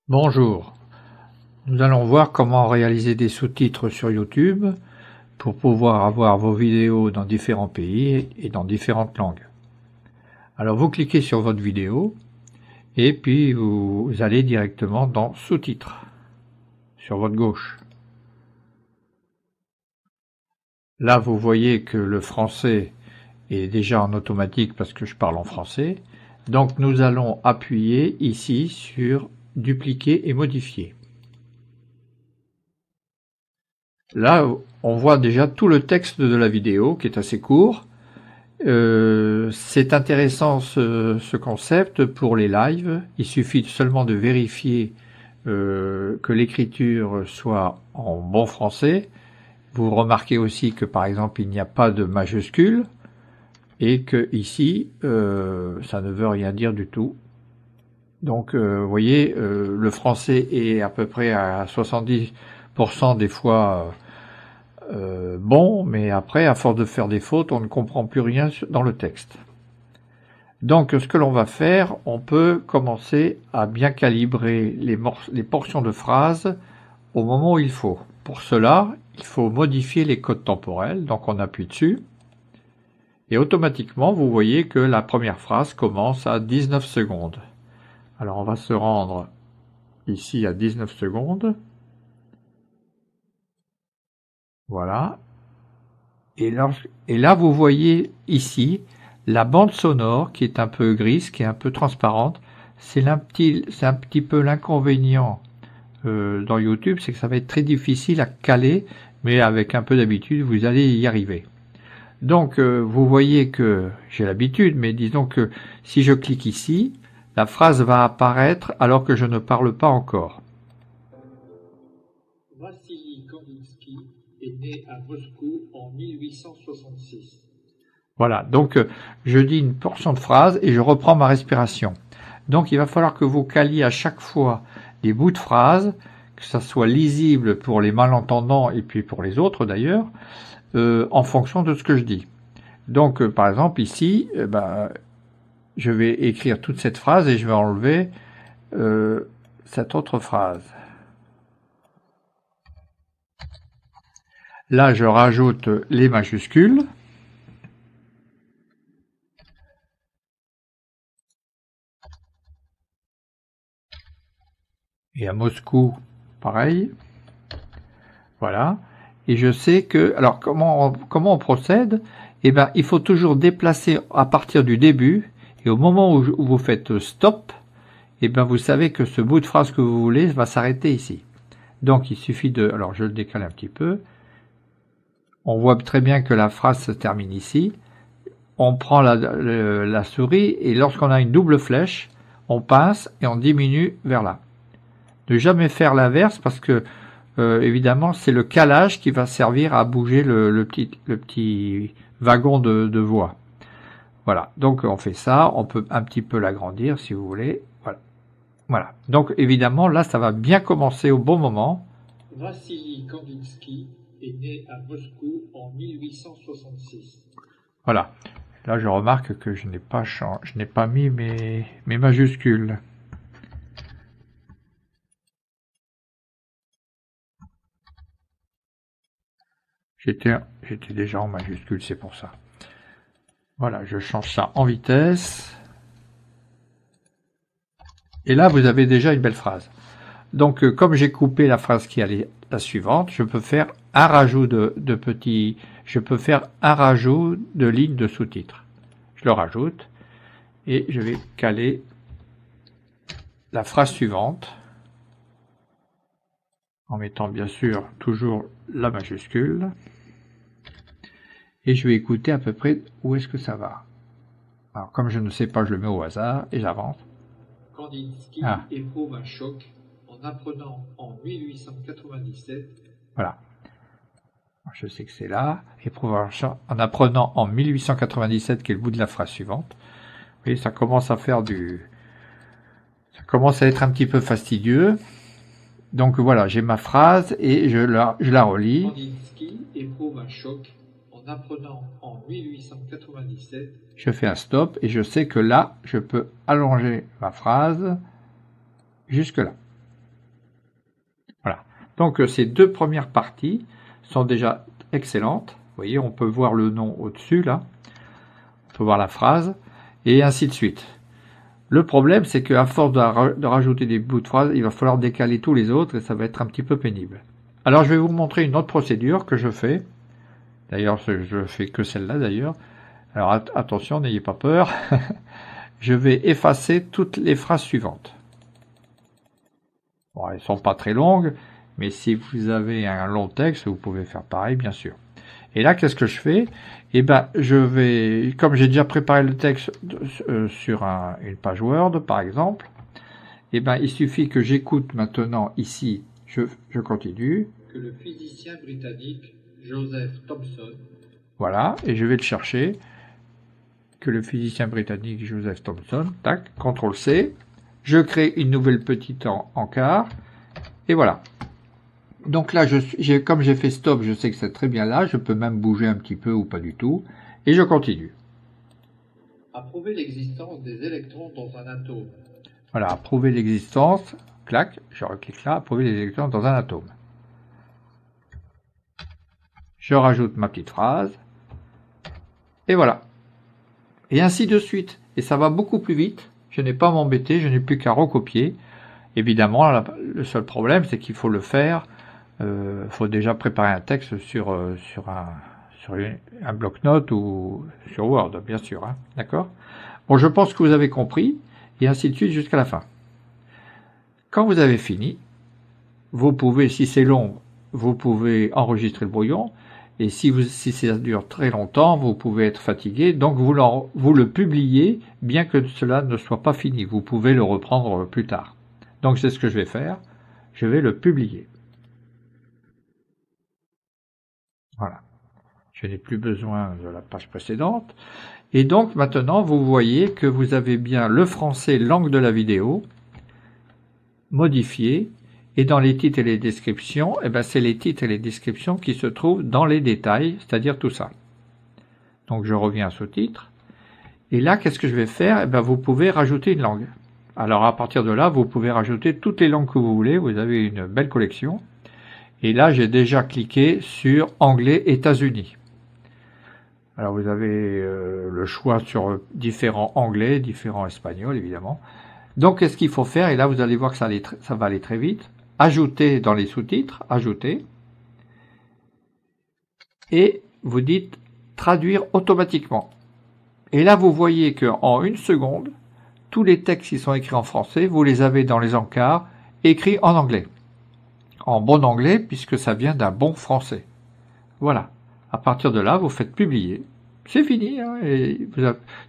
Bonjour, nous allons voir comment réaliser des sous-titres sur YouTube pour pouvoir avoir vos vidéos dans différents pays et dans différentes langues. Alors vous cliquez sur votre vidéo et puis vous allez directement dans sous-titres sur votre gauche. Là vous voyez que le français est déjà en automatique parce que je parle en français. Donc nous allons appuyer ici sur dupliquer et modifier. Là, on voit déjà tout le texte de la vidéo qui est assez court. C'est intéressant ce concept pour les lives. Il suffit seulement de vérifier que l'écriture soit en bon français. Vous remarquez aussi que par exemple il n'y a pas de majuscule et que ici ça ne veut rien dire du tout. Donc vous voyez, le français est à peu près à 70% des fois bon, mais après, à force de faire des fautes, on ne comprend plus rien dans le texte. Donc ce que l'on va faire, on peut commencer à bien calibrer les portions de phrases au moment où il faut. Pour cela, il faut modifier les codes temporels, donc on appuie dessus, et automatiquement, vous voyez que la première phrase commence à 19 secondes. Alors on va se rendre ici à 19 secondes. Voilà. Et là, vous voyez ici la bande sonore qui est un peu grise, qui est un peu transparente. C'est un petit peu l'inconvénient dans YouTube, c'est que ça va être très difficile à caler, mais avec un peu d'habitude, vous allez y arriver. Donc, vous voyez que j'ai l'habitude, mais disons que si je clique ici, la phrase va apparaître alors que je ne parle pas encore. Vassili Kandinsky est né à Moscou en 1866. Voilà, donc je dis une portion de phrase et je reprends ma respiration. Donc il va falloir que vous caliez à chaque fois des bouts de phrases, que ça soit lisible pour les malentendants et puis pour les autres d'ailleurs, en fonction de ce que je dis. Donc par exemple ici, je vais écrire toute cette phrase et je vais enlever cette autre phrase. Là, je rajoute les majuscules. Et à Moscou, pareil. Voilà. Et je sais que... Alors, comment on procède? Eh bien, il faut toujours déplacer à partir du début. Et au moment où vous faites stop, eh bien, vous savez que ce bout de phrase que vous voulez va s'arrêter ici. Donc, il suffit de... Alors, je le décale un petit peu. On voit très bien que la phrase se termine ici. On prend la souris et lorsqu'on a une double flèche, on pince et on diminue vers là. Ne jamais faire l'inverse parce que évidemment c'est le calage qui va servir à bouger le petit wagon de voix. Voilà, donc on fait ça, on peut un petit peu l'agrandir si vous voulez. Voilà. Donc évidemment là ça va bien commencer au bon moment. Vassili Kandinsky est né à Moscou en 1866. Voilà. Là, je remarque que je n'ai pas mis mes majuscules. J'étais déjà en majuscules, c'est pour ça. Voilà, je change ça en vitesse. Et là, vous avez déjà une belle phrase. Donc, comme j'ai coupé la phrase qui allait la suivante, je peux faire un rajout je peux faire un rajout de ligne de sous-titres. Je le rajoute et je vais caler la phrase suivante en mettant bien sûr toujours la majuscule et je vais écouter à peu près où est-ce que ça va. Alors comme je ne sais pas, je le mets au hasard et j'avance. Kandinsky éprouve un choc en apprenant en 1897. Voilà. Je sais que c'est là. Éprouve un choc en apprenant en 1897, qui est le bout de la phrase suivante. Vous voyez, ça commence à faire ça commence à être un petit peu fastidieux. Donc voilà, j'ai ma phrase et je la relis. Kandinsky éprouve un choc en apprenant en 1897. Je fais un stop et je sais que là, je peux allonger ma phrase jusque là. Donc ces deux premières parties sont déjà excellentes. Vous voyez, on peut voir le nom au-dessus là, on peut voir la phrase, et ainsi de suite. Le problème, c'est qu'à force de rajouter des bouts de phrases, il va falloir décaler tous les autres et ça va être un petit peu pénible. Alors je vais vous montrer une autre procédure que je fais. D'ailleurs, je fais que celle-là d'ailleurs. Alors attention, n'ayez pas peur. Je vais effacer toutes les phrases suivantes. Bon, elles sont pas très longues, mais si vous avez un long texte, vous pouvez faire pareil, bien sûr. Et là, qu'est-ce que je fais? Eh ben, je vais, comme j'ai déjà préparé le texte sur une page Word, par exemple, eh ben, il suffit que j'écoute maintenant ici, je continue. Que le physicien britannique Joseph Thomson. Voilà, et je vais le chercher. Que le physicien britannique Joseph Thomson, tac, CTRL-C. Je crée une nouvelle petite encart, et voilà. Donc là, comme j'ai fait stop, je sais que c'est très bien là, je peux même bouger un petit peu ou pas du tout, et je continue. À prouver l'existence des électrons dans un atome. Voilà, à prouver l'existence, clac, je reclique là, à prouver les électrons dans un atome. Je rajoute ma petite phrase, et voilà. Et ainsi de suite, et ça va beaucoup plus vite, je n'ai pas à m'embêter, je n'ai plus qu'à recopier. Évidemment, le seul problème, c'est qu'il faut le faire. Faut déjà préparer un texte sur un bloc-notes ou sur Word, bien sûr. Hein, d'accord? Bon, je pense que vous avez compris, et ainsi de suite jusqu'à la fin. Quand vous avez fini, vous pouvez, si c'est long, vous pouvez enregistrer le brouillon, et si ça dure très longtemps, vous pouvez être fatigué, donc vous le publiez, bien que cela ne soit pas fini. Vous pouvez le reprendre plus tard. Donc c'est ce que je vais faire, je vais le publier. Voilà. Je n'ai plus besoin de la page précédente. Et donc maintenant, vous voyez que vous avez bien le français langue de la vidéo modifié. Et dans les titres et les descriptions, eh ben, c'est les titres et les descriptions qui se trouvent dans les détails, c'est-à-dire tout ça. Donc je reviens sous-titres. Et là, qu'est-ce que je vais faire? Eh ben, vous pouvez rajouter une langue. Alors à partir de là, vous pouvez rajouter toutes les langues que vous voulez. Vous avez une belle collection. Et là, j'ai déjà cliqué sur anglais États-Unis. Alors vous avez le choix sur différents anglais, différents espagnols évidemment. Donc qu'est-ce qu'il faut faire? Et là, vous allez voir que ça va aller très vite. Ajouter dans les sous-titres, ajouter. Et vous dites traduire automatiquement. Et là, vous voyez qu'en une seconde, tous les textes qui sont écrits en français, vous les avez dans les encarts écrits en anglais. En bon anglais, puisque ça vient d'un bon français. Voilà. À partir de là, vous faites publier. C'est fini. Hein, et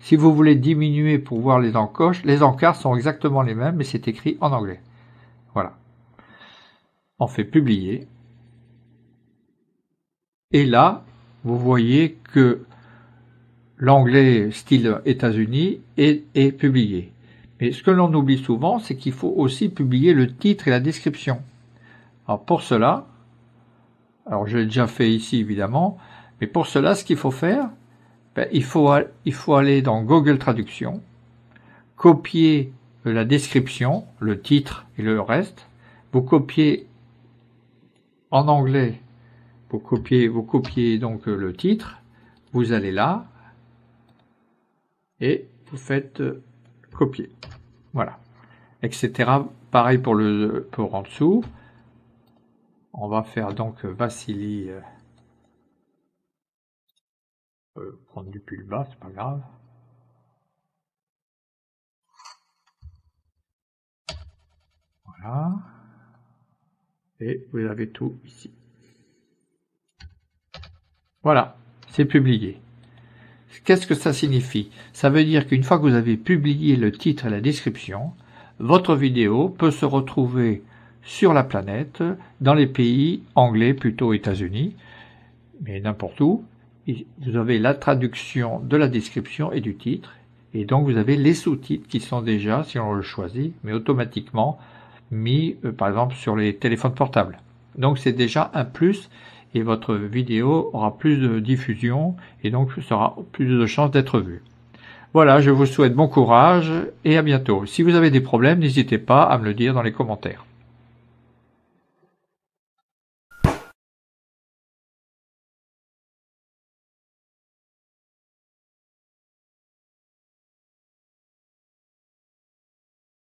si vous voulez diminuer pour voir les encoches, les encarts sont exactement les mêmes, mais c'est écrit en anglais. Voilà. On fait publier. Et là, vous voyez que l'anglais style États-Unis est publié. Mais ce que l'on oublie souvent, c'est qu'il faut aussi publier le titre et la description. Alors pour cela, alors je l'ai déjà fait ici évidemment, mais pour cela, ce qu'il faut faire, il faut aller dans Google Traduction, copier la description, le titre et le reste, vous copiez en anglais, vous copiez donc le titre, vous allez là, et vous faites copier. Voilà. Etc. Pareil pour en dessous. On va faire donc Vassili. Prendre du pull bas, c'est pas grave. Voilà. Et vous avez tout ici. Voilà, c'est publié. Qu'est-ce que ça signifie? Ça veut dire qu'une fois que vous avez publié le titre et la description, votre vidéo peut se retrouver sur la planète, dans les pays anglais, plutôt États-Unis, mais n'importe où. Vous avez la traduction de la description et du titre, et donc vous avez les sous-titres qui sont déjà, si on le choisit, mais automatiquement mis, par exemple, sur les téléphones portables. Donc c'est déjà un plus, et votre vidéo aura plus de diffusion, et donc aura plus de chances d'être vue. Voilà, je vous souhaite bon courage, et à bientôt. Si vous avez des problèmes, n'hésitez pas à me le dire dans les commentaires.